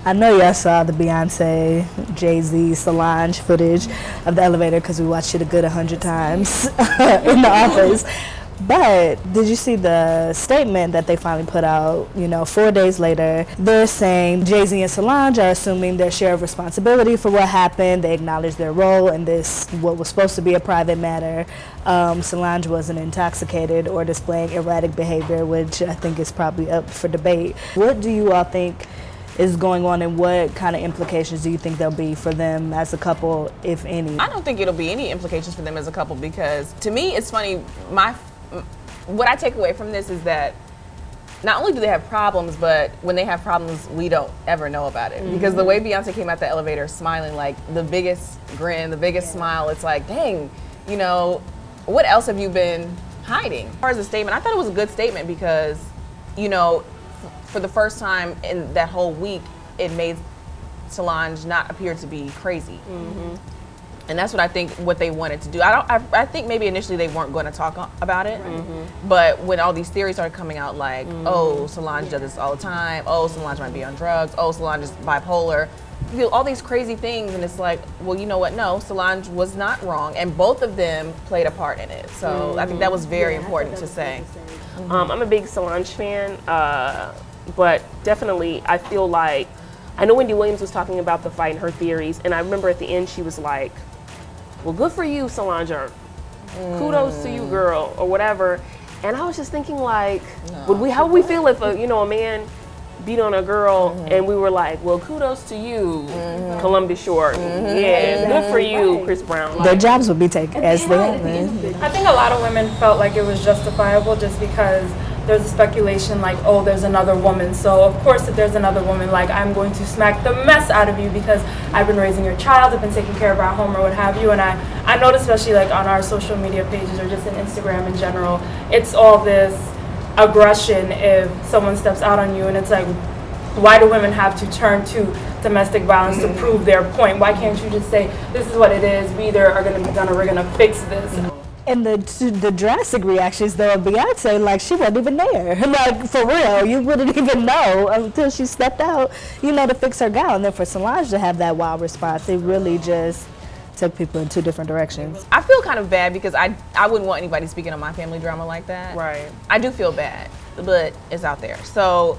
I know y'all saw the Beyonce, Jay-Z, Solange footage of the elevator because we watched it a good 100 times in the office. But did you see the statement that they finally put out, 4 days later? They're saying Jay-Z and Solange are assuming their share of responsibility for what happened. They acknowledge their role in this, what was supposed to be a private matter. Solange wasn't intoxicated or displaying erratic behavior, which I think is probably up for debate. What do you all think is going on, and what kind of implications do you think there'll be for them as a couple, if any? I don't think it'll be any implications for them as a couple, because to me it's funny, what I take away from this is that not only do they have problems, but when they have problems, we don't ever know about it. Mm-hmm. Because the way Beyonce came out the elevator smiling, like the biggest grin, the biggest smile, it's like, dang, what else have you been hiding? As far as the statement, I thought it was a good statement because, for the first time in that whole week, it made Solange not appear to be crazy. Mm-hmm. And that's what I think what they wanted to do. I think maybe initially they weren't going to talk about it, mm-hmm. but when all these theories started coming out, like, mm-hmm. oh, Solange does this all the time, oh, Solange might be on drugs, oh, Solange is bipolar, all these crazy things, and it's like, well, you know what, no, Solange was not wrong, and both of them played a part in it. So mm-hmm. I think that was very important to say. Mm-hmm. I'm a big Solange fan, but definitely I feel like, I know Wendy Williams was talking about the fight and her theories, and I remember at the end she was like, well, good for you, Solange, or kudos to you, girl, or whatever. And I was just thinking, like, how would we feel if a man beat on a girl mm-hmm. and we were like, well, kudos to you, mm-hmm. Columbia Short. Mm-hmm. Yeah, good for you, Chris Brown. Their jobs would be taken as they have been. I think a lot of women felt like it was justifiable just because there's a speculation like, oh, there's another woman. So of course, if there's another woman, like, I'm going to smack the mess out of you because I've been raising your child, I've been taking care of our home or what have you. And I noticed, especially like on our social media pages or just in Instagram in general, it's all this aggression if someone steps out on you. And it's like, why do women have to turn to domestic violence to prove their point? Why can't you just say, this is what it is, we either are going to be done or we're going to fix this? And the drastic reactions though of Beyonce, like she wasn't even there. Like for real, you wouldn't even know until she stepped out, to fix her gown. And then for Solange to have that wild response, it really just took people in two different directions. I feel kind of bad because I wouldn't want anybody speaking on my family drama like that. Right. I do feel bad, but it's out there. So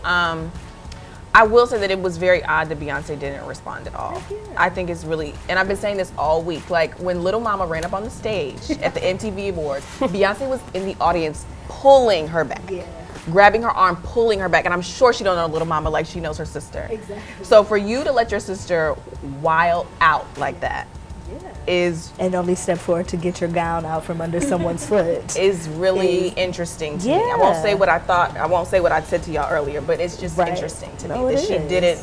I will say that it was very odd that Beyonce didn't respond at all. I think it's really, and I've been saying this all week, like when Little Mama ran up on the stage at the MTV Awards, Beyonce was in the audience pulling her back, grabbing her arm, pulling her back, and I'm sure she don't know Little Mama like she knows her sister. Exactly. So for you to let your sister wild out like that is... And only step forward to get your gown out from under someone's foot. Is really interesting to me. I won't say what I thought, I won't say what I said to y'all earlier, but it's just interesting to me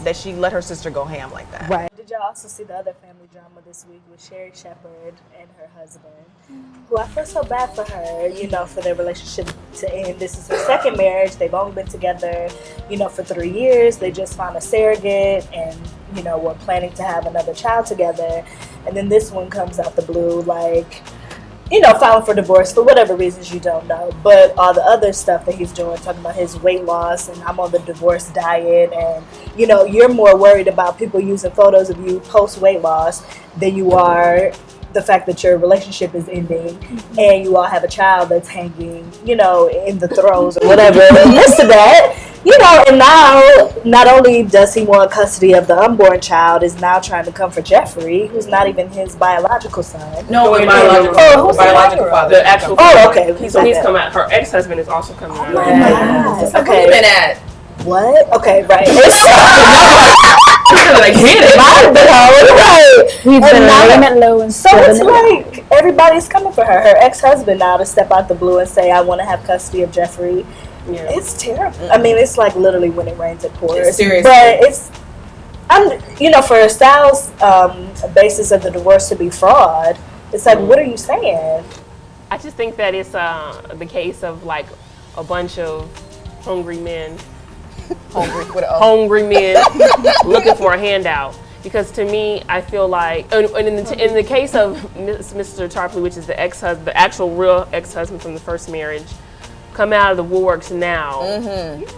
that she let her sister go ham like that. Right. Did y'all also see the other family drama this week with Sherri Shepherd and her husband, who I feel so bad for her, for their relationship to end. This is her second marriage. They've only been together, for 3 years. They just found a surrogate and, were planning to have another child together. And then this one comes out the blue, like, filing for divorce for whatever reasons you don't know. But all the other stuff that he's doing, talking about his weight loss and I'm on the divorce diet. And, you're more worried about people using photos of you post weight loss than you are the fact that your relationship is ending and you all have a child that's hanging, in the throes or whatever. And this to that, and now not only does he want custody of the unborn child, is now trying to come for Jeffrey, who's not even his biological son. No, who's biological father. The actual okay. He's come out. Her ex-husband is also coming out. Oh my God. Okay. Been at what? Okay, right. Like, get it. Right. We've been laying it low and so it's like everybody's coming for her. Her ex-husband now to step out the blue and say, I want to have custody of Jeffrey. Yeah. It's terrible. Mm-hmm. I mean, it's like literally when it rains it pours. Seriously. But for Sal's basis of the divorce to be fraud, it's like, what are you saying? I just think that it's the case of like a bunch of hungry men. Hungry men looking for a handout. Because to me, I feel like, and in the case of Mr. Tarpley, which is the ex-husband, the actual real ex-husband from the first marriage, come out of the woodworks now,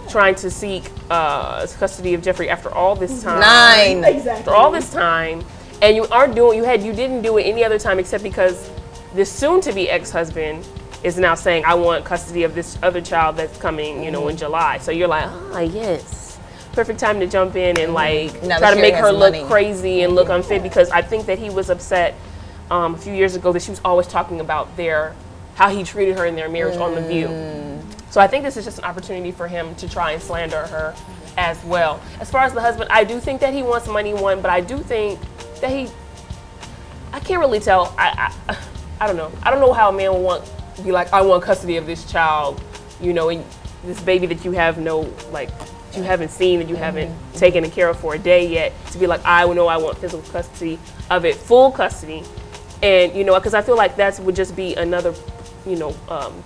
trying to seek custody of Jeffrey after all this time. 9. Exactly. After all this time, and you didn't do it any other time except because this soon-to-be ex-husband is now saying, I want custody of this other child that's coming, in July. So you're like, yes, perfect time to jump in and try to make her look crazy and look unfit, because I think that he was upset a few years ago that she was always talking about how he treated her in their marriage on The View. So I think this is just an opportunity for him to try and slander her as well. As far as the husband, I do think that he wants money, but I do think that I can't really tell. I don't know. I don't know how a man would be like, I want custody of this child, and this baby that you have you haven't seen, that you haven't taken care of for a day yet, to be like, I want physical custody of it, full custody. And, because I feel like that would just be another,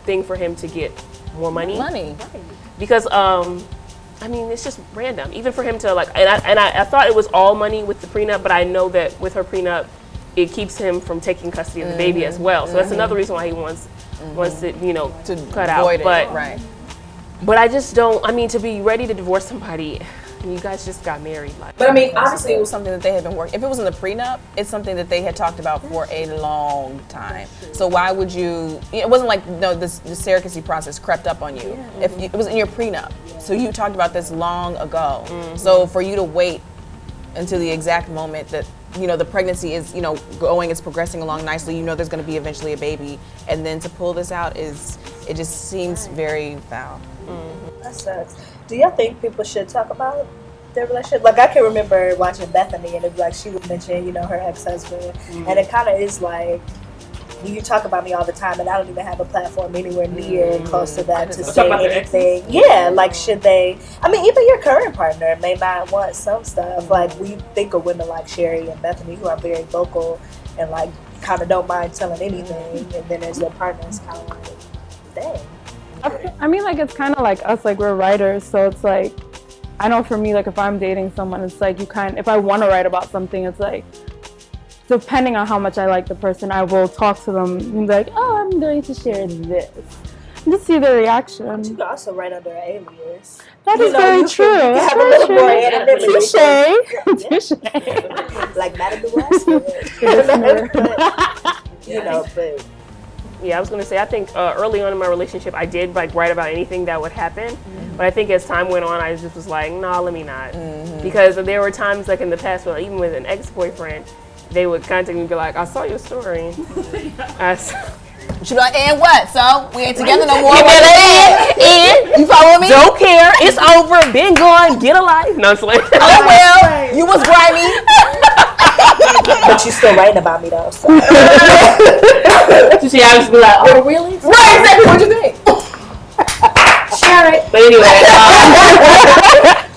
thing for him to get more money. Because, it's just random. Even for him to I thought it was all money with the prenup, but I know that with her prenup, it keeps him from taking custody of the baby as well. So that's another reason why he wants it, to cut out. But I just don't, to be ready to divorce somebody, you guys just got married. But obviously it was something that they had been working. If it was in the prenup, it's something that they had talked about for a long time. So why would you, it wasn't like, the surrogacy process crept up on you. If it was in your prenup. So you talked about this long ago. So for you to wait until the exact moment that, the pregnancy is, it's progressing along nicely, there's going to be eventually a baby, and then to pull this out it just seems very foul. That sucks. Do y'all think people should talk about their relationship? I can remember watching Bethany, and she would mention, her ex-husband, and it kind of is like, you talk about me all the time, and I don't even have a platform anywhere near close to that to say anything. Yeah, should they? Even your current partner may not want some stuff. We think of women like Sherri and Bethany who are very vocal and kind of don't mind telling anything, and then there's their partners kind of like, dang. It's kind of like us, we're writers, so it's I know for me, if I'm dating someone, it's if I want to write about something, it's depending on how much I like the person, I will talk to them and be like, oh, I'm going to share this. And just see their reaction. But you can also write under an alias. That is very true. You can have a little more anonymity. Touche. Like MadameNoire. But yeah, I was going to say, I think early on in my relationship, I did write about anything that would happen. But I think as time went on, I just was like, nah, let me not. Because there were times in the past where even with an ex-boyfriend, they would contact me and be like, I saw your story. She'd be like, and what? So we ain't together no more. And you follow me? Don't care. It's over. Been gone. Get a life. No, it's like, oh well, you was grimy. But you still writing about me though. So. See, I just be like, oh really? Right, exactly. What'd you think? Share it. But anyway,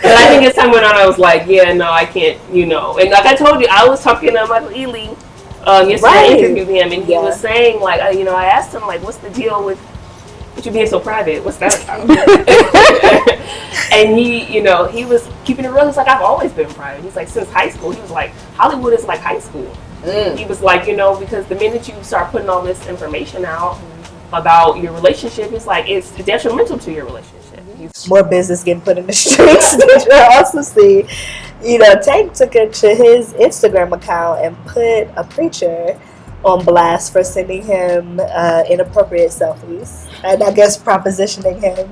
but I think as time went on, I was like, yeah, no, I can't, And I told you, I was talking to Michael Ealy yesterday. I interviewed him, and he was saying, I asked him, what's the deal with you being so private? What's that about? And he was keeping it real. He's like, I've always been private. He's like, since high school. He was like, Hollywood is like high school. He was like, because the minute you start putting all this information out about your relationship, it's detrimental to your relationship. More business getting put in the streets. Did you also see, Tank took it to his Instagram account and put a preacher on blast for sending him inappropriate selfies and I guess propositioning him,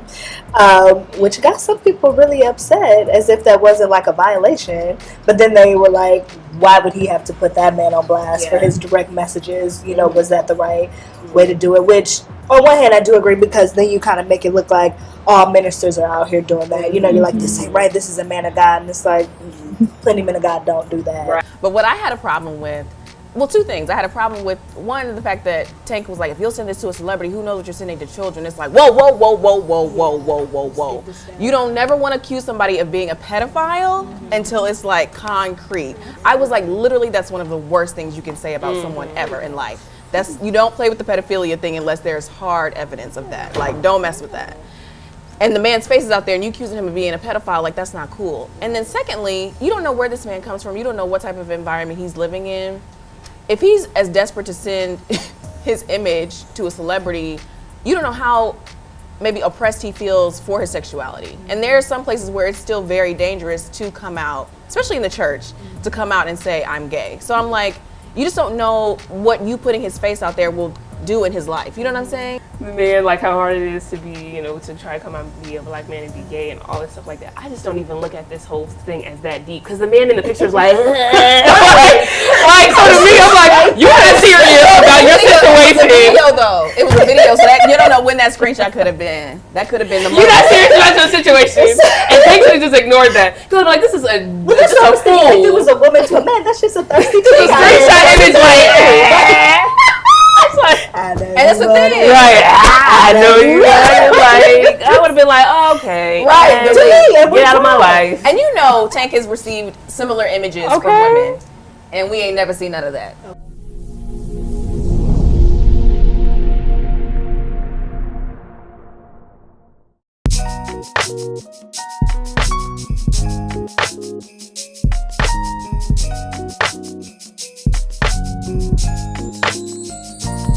which got some people really upset, as if that wasn't a violation. But then they were like, why would he have to put that man on blast for his direct messages? Was that the right way to do it? Which, on one hand, I do agree, because then you kind of make it look like all ministers are out here doing that. You're like, this ain't right, this is a man of God. And it's like, plenty of men of God don't do that. Right. But what I had a problem with, two things. I had a problem with, one, the fact that Tank was like, if you'll send this to a celebrity, who knows what you're sending to children? It's like, whoa. You don't never want to accuse somebody of being a pedophile until it's concrete. I was like, literally, that's one of the worst things you can say about someone ever in life. You don't play with the pedophilia thing unless there's hard evidence of that. Don't mess with that. And the man's face is out there and you accusing him of being a pedophile, that's not cool. And then secondly, you don't know where this man comes from. You don't know what type of environment he's living in. If he's as desperate to send his image to a celebrity, you don't know how maybe oppressed he feels for his sexuality. And there are some places where it's still very dangerous to come out, especially in the church, to come out and say, I'm gay. So I'm like, you just don't know what you putting his face out there will do in his life. You know what I'm saying? The man, like how hard it is to be, you know, to try to come out and be a black man and be gay and all that stuff like that. I just don't even look at this whole thing as that deep, because the man in the picture is like, so to me, I'm like, you're not serious about your situation. It was a video though. It was a video, so that, you don't know when that screenshot could have been. That could have been the moment. You're not serious about your situation. And they could have just ignored that. Because like, this is a, Well, that's what I'm saying. If it was a woman to a man, that's just a thirsty the chick. screenshot image like, And that's the thing. right, I know you. Like, I would have been like, oh, okay, Right, get out of my life. And you know, Tank has received similar images from women, and we ain't never seen none of that.